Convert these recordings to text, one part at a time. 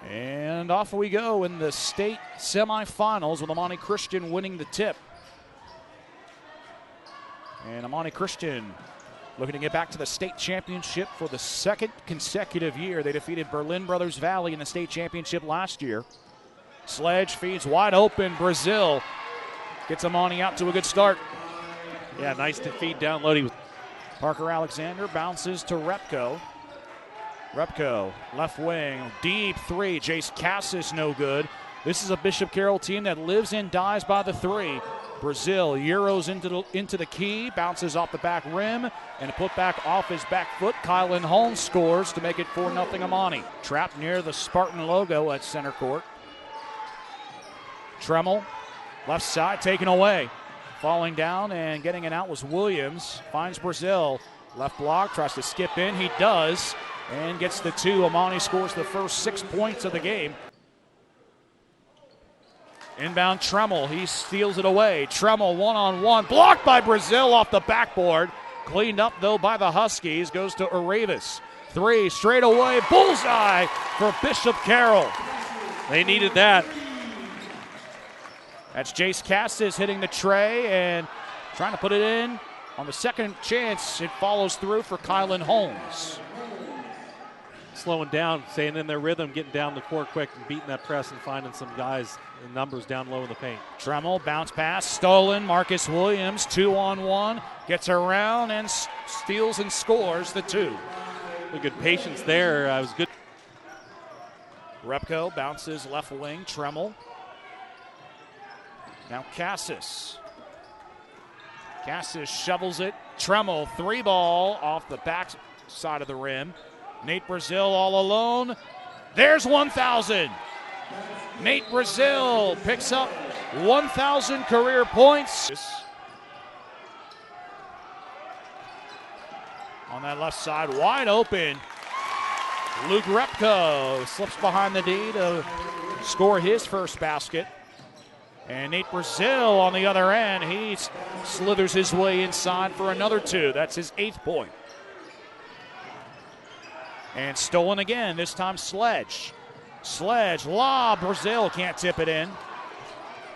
And off we go in the state semifinals with Amani Christian winning the tip. And Amani Christian looking to get back to the state championship for the second consecutive year. They defeated Berlin Brothers Valley in the state championship last year. Sledge feeds wide open. Brazil gets Amani out to a good start. Yeah, nice to feed down low. Parker Alexander bounces to Repko. Repko, left wing, deep three. Jace Cassis, no good. This is a Bishop Carroll team that lives and dies by the three. Brazil Euros into the key, bounces off the back rim, and put back off his back foot. Kylan Holmes scores to make it 4-0 Amani. Trapped near the Spartan logo at center court. Tremmel, left side, taken away. Falling down and getting it out was Williams. Finds Brazil. Left block, tries to skip in. He does, and gets the two. Amani scores the first 6 points of the game. Inbound Tremmel, he steals it away. Tremmel one-on-one, blocked by Brazil off the backboard. Cleaned up though by the Huskies, goes to Aravis. Three straight away, bullseye for Bishop Carroll. They needed that. That's Jace Cassis hitting the tray and trying to put it in. On the second chance, it follows through for Kylan Holmes. Slowing down, staying in their rhythm, getting down the court quick and beating that press and finding some guys and numbers down low in the paint. Tremmel, bounce pass, stolen. Marcus Williams, 2-on-1, gets around and steals and scores the two. Good patience there. It was good. Repko bounces left wing. Tremmel. Now Cassis. Cassis shovels it. Tremmel, three ball off the back side of the rim. Nate Brazil all alone. There's 1,000. Nate Brazil picks up 1,000 career points. On that left side, wide open. Luke Repko slips behind the D to score his first basket. And Nate Brazil on the other end, he slithers his way inside for another two. That's his 8th point. And stolen again, this time Sledge. Sledge, lob, Brazil can't tip it in.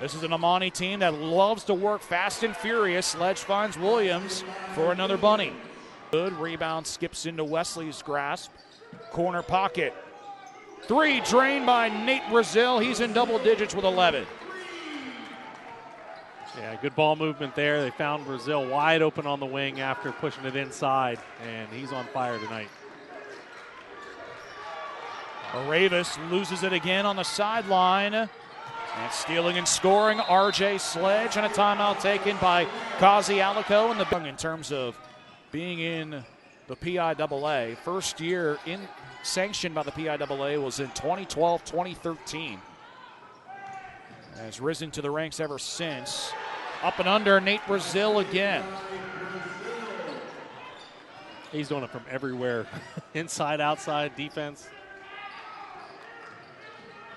This is an Amani team that loves to work fast and furious. Sledge finds Williams for another bunny. Good rebound, skips into Wesley's grasp. Corner pocket. Three drained by Nate Brazil. He's in double digits with 11. Yeah, good ball movement there. They found Brazil wide open on the wing after pushing it inside, and he's on fire tonight. Aravis loses it again on the sideline. And stealing and scoring, RJ Sledge, and a timeout taken by Kazi Alico in terms of being in the PIAA. First year sanctioned by the PIAA was in 2012-2013. Has risen to the ranks ever since. Up and under, Nate Brazil again. He's doing it from everywhere. Inside, outside, defense.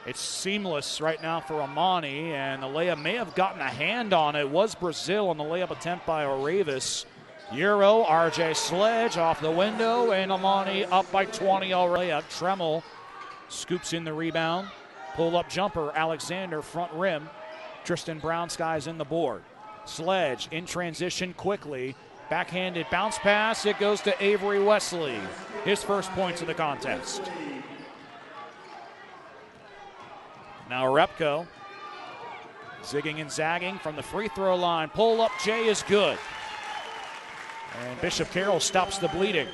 It's seamless right now for Amani, and the layup may have gotten a hand on it. It was Brazil on the layup attempt by Aravis. Euro, RJ Sledge off the window, and Amani up by 20 already. Tremmel scoops in the rebound. Pull-up jumper, Alexander, front rim. Tristan Brownski's in the board. Sledge in transition quickly. Backhanded bounce pass. It goes to Avery Wesley. His first points of the contest. Now Repko. Zigging and zagging from the free throw line. Pull-up J is good. And Bishop Carroll stops the bleeding.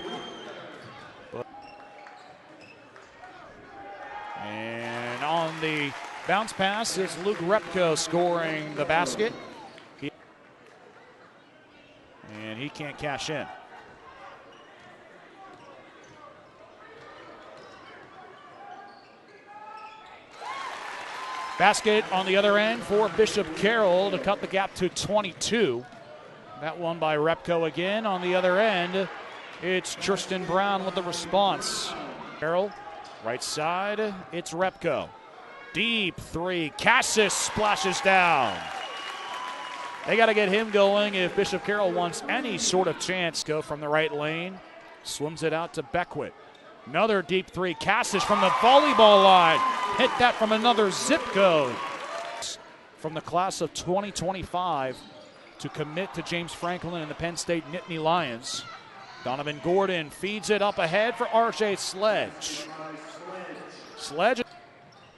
And on the bounce pass, it's Luke Repko scoring the basket. And he can't cash in. Basket on the other end for Bishop Carroll to cut the gap to 22. That one by Repko again. On the other end, it's Tristan Brown with the response. Carroll. Right side, it's Repko. Deep three, Cassis splashes down. They got to get him going if Bishop Carroll wants any sort of chance. Go from the right lane, swims it out to Beckwith. Another deep three, Cassis from the volleyball line. hit that from another zip code. From the class of 2025 to commit to James Franklin and the Penn State Nittany Lions. Donovan Gordon feeds it up ahead for R.J. Sledge. Sledge.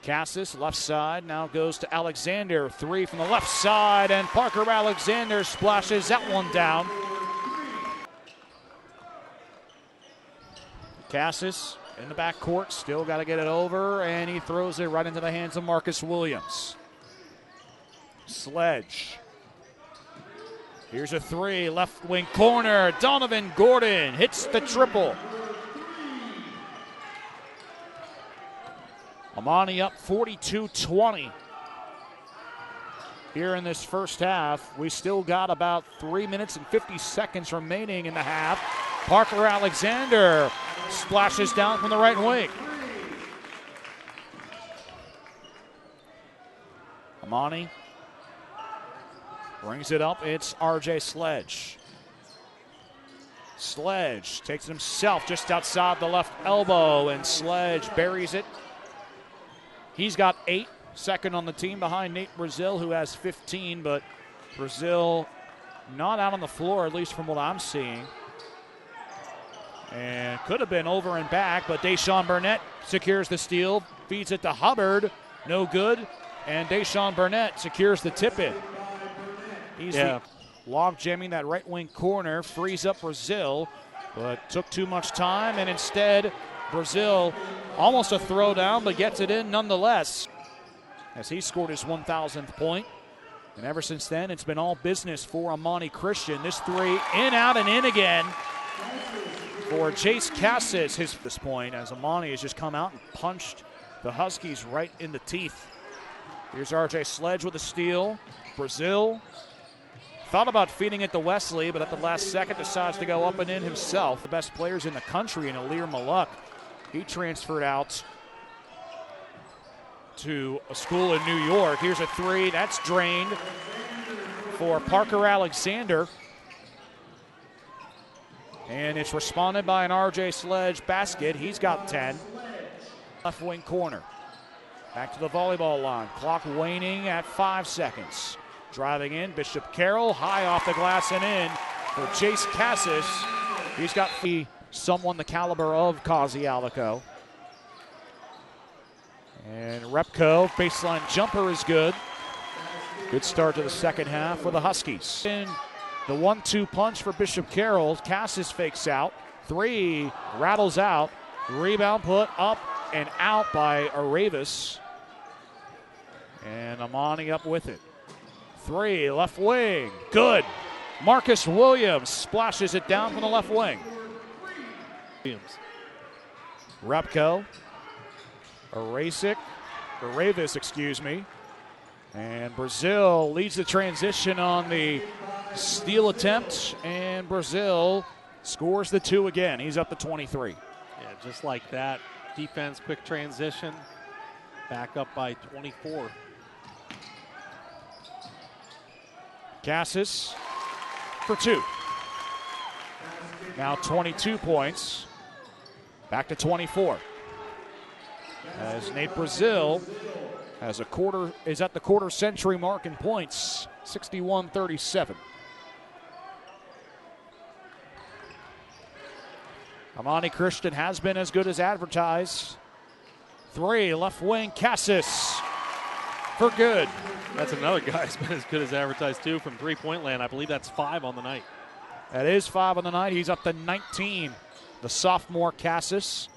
Cassis, left side, now goes to Alexander. Three from the left side, and Parker Alexander splashes that one down. Cassis in the backcourt, still got to get it over, and he throws it right into the hands of Marcus Williams. Sledge. Here's a three, left wing corner. Donovan Gordon hits the triple. Amani up 42-20. Here in this first half, we still got about 3 minutes and 50 seconds remaining in the half. Parker Alexander splashes down from the right wing. Amani brings it up. It's R.J. Sledge. Sledge takes it himself just outside the left elbow, and Sledge buries it. He's got 8, second on the team behind Nate Brazil, who has 15, but Brazil not out on the floor, at least from what I'm seeing. And could have been over and back, but Deshaun Burnett secures the steal, feeds it to Hubbard, no good, and Deshaun Burnett secures the tip-in. He's log jamming that right wing corner, frees up Brazil, but took too much time, and instead Brazil almost a throwdown, but gets it in nonetheless, as he scored his 1,000th point. And ever since then, it's been all business for Imani Christian. This three in, out, and in again for Jace Cassis. This point, as Imani has just come out and punched the Huskies right in the teeth. Here's R.J. Sledge with a steal. Brazil thought about feeding it to Wesley, but at the last second decides to go up and in himself. The best players in the country in Alir Maluk. He transferred out to a school in New York. Here's a three. That's drained for Parker Alexander. And it's responded by an R.J. Sledge basket. He's got 10. Left wing corner. Back to the volleyball line. Clock waning at 5 seconds. Driving in, Bishop Carroll, high off the glass and in for Jace Cassis. He's got someone the caliber of Kazi Alico. And Repko, baseline jumper is good. Good start to the second half for the Huskies. And the 1-2 punch for Bishop Carroll. Cassis fakes out. Three rattles out. Rebound put up and out by Aravis. And Amani up with it. Three, left wing, good. Marcus Williams splashes it down from the left wing. Repko, Aravis, excuse me. And Brazil leads the transition on the steal attempt, and Brazil scores the 2 again. He's up to 23. Yeah, just like that. Defense, quick transition, back up by 24. Cassis for 2. Now 22 points. Back to 24. As Nate Brazil has is at the quarter century mark in points, 61-37. Amani Christian has been as good as advertised. 3, left wing, Cassis for good. That's another guy who's been as good as advertised, too, from three-point land. I believe that's 5 on the night. That is 5 on the night. He's up to 19. The sophomore Cassis.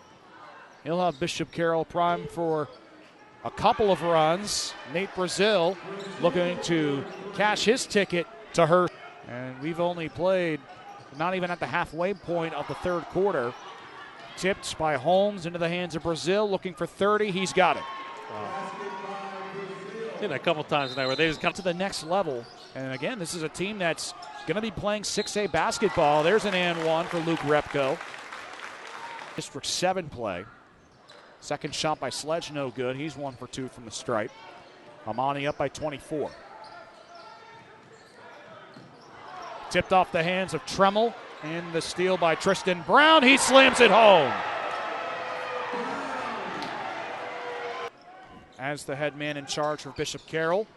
He'll have Bishop Carroll primed for a couple of runs. Nate Brazil looking to cash his ticket to her. And we've only played not even at the halfway point of the third quarter. Tipped by Holmes into the hands of Brazil, looking for 30. He's got it. Wow. In a couple times tonight where they just come to the next level. And again, this is a team that's going to be playing 6A basketball. There's an and one for Luke Repko. District 7 play. Second shot by Sledge, no good. He's 1 for 2 from the stripe. Amani up by 24. Tipped off the hands of Tremmel, and the steal by Tristan Brown. He slams it home. as the head man in charge for Bishop Carroll.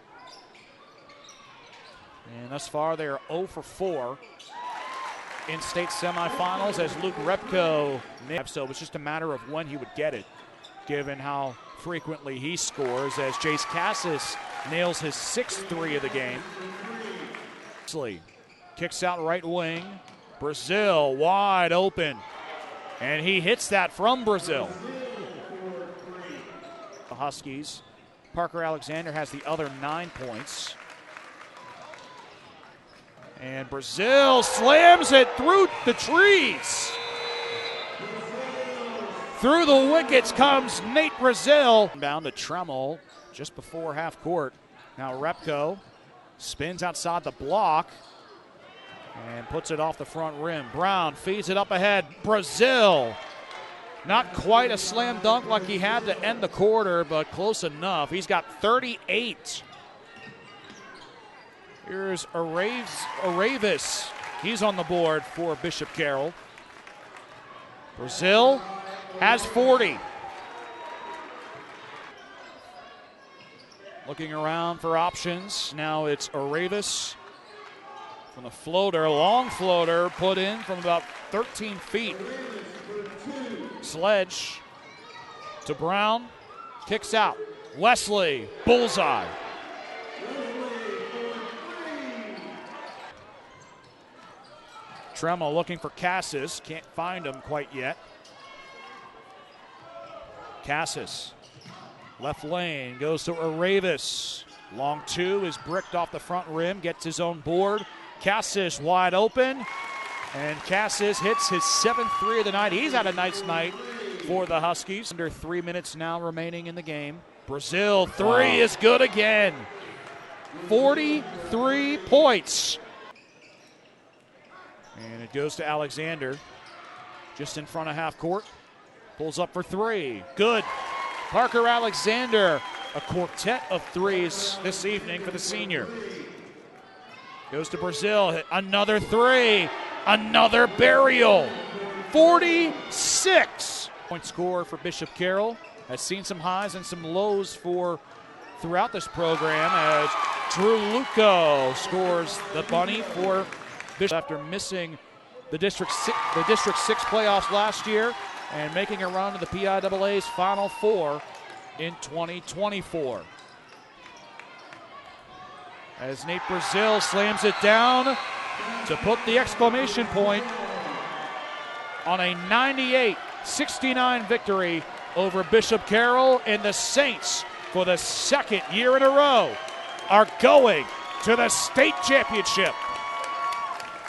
And thus far, they are 0 for 4 in state semifinals as Luke Repko. So it's just a matter of when he would get it, given how frequently he scores, as Jace Cassis nails his 6th three of the game. Kicks out right wing. Brazil wide open. And he hits that from Brazil. The Huskies. Parker Alexander has the other 9 points. And Brazil slams it through the trees. Through the wickets comes Nate Brazil. Down to Tremmel just before half court. Now Repko spins outside the block and puts it off the front rim. Brown feeds it up ahead. Brazil. Not quite a slam dunk like he had to end the quarter, but close enough. He's got 38. Here's Aravis. He's on the board for Bishop Carroll. Brazil has 40. Looking around for options. Now it's Aravis from the floater. Long floater put in from about 13 feet. Sledge to Brown. Kicks out. Wesley. Bullseye. Tremmel looking for Cassis. Can't find him quite yet. Cassis. Left lane. Goes to Aravis. Long two is bricked off the front rim. Gets his own board. Cassis wide open. And Cassis hits his 7th three of the night. He's had a nice night for the Huskies. Under 3 minutes now remaining in the game. Brazil three is good again. 43 points. And it goes to Alexander, just in front of half court. Pulls up for three. Good. Parker Alexander, a quartet of threes this evening for the senior. Goes to Brazil. Hit another three. Another burial. 46. Point score for Bishop Carroll. Has seen some highs and some lows throughout this program, as Drew Luco scores the bunny for Bishop after missing the District 6 playoffs last year and making a run to the PIAA's Final Four in 2024. As Nate Brazil slams it down to put the exclamation point on a 98-69 victory over Bishop Carroll, and the Saints, for the 2nd year in a row, are going to the state championship.